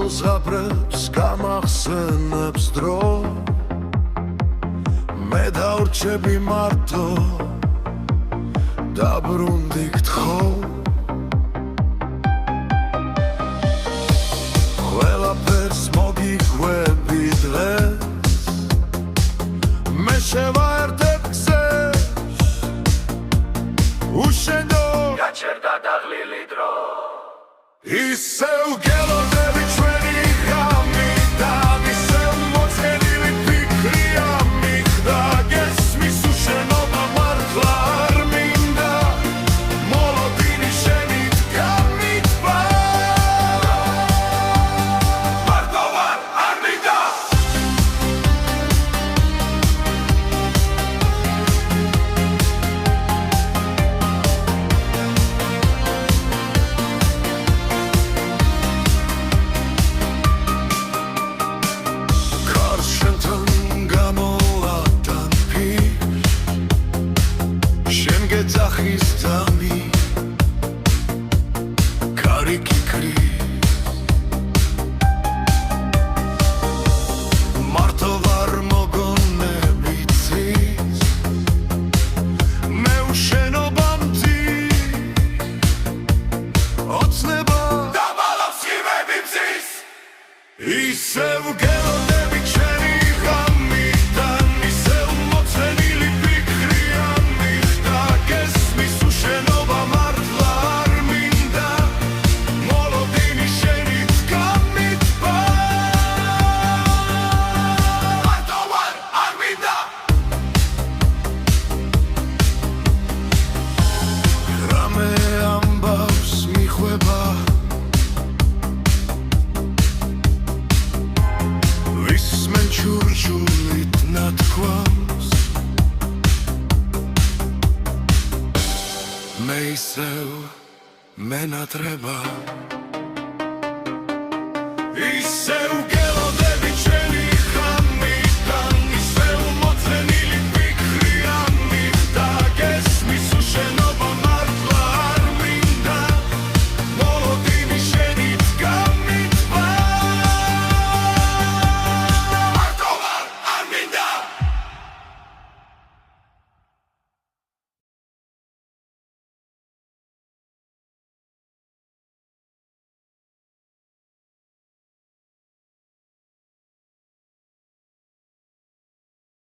მოგზაბრებს გამახსენებს დრო მე დავრჩები მარტო დაბრუნდი გთხოვ ყველაფერს მოგიყვები დღეს მე შევაერთებ გზებს უშენო გაჩერდა დაღლილი დრო ისევ გელოდები ჩვენი ღამიდან ისევ მოწენილი ფიქრი ამიხდა გესმის უშენობა მართლა არ მინდა მოლოდინი შენით გამიტვა მარტო არ მინდა ძახის ძამი კარიკი კრის მარტო ვარ მოგონები ცის მე უშენობამთი ოცნება დაბალავს ხივები მზის ისევ გელოდები ჩვენი ღამიდან ისევ მოწენილი ფიქრი ამიხდა გესმის უშენობა მართლა არ მინდა მოლოდინი შენით გამიტვა მარტო არ მინდა რამე ამბავს მიხვება ვისმენ ჩურჩულით ნათქვამს მე ისევ მენატრება ისევ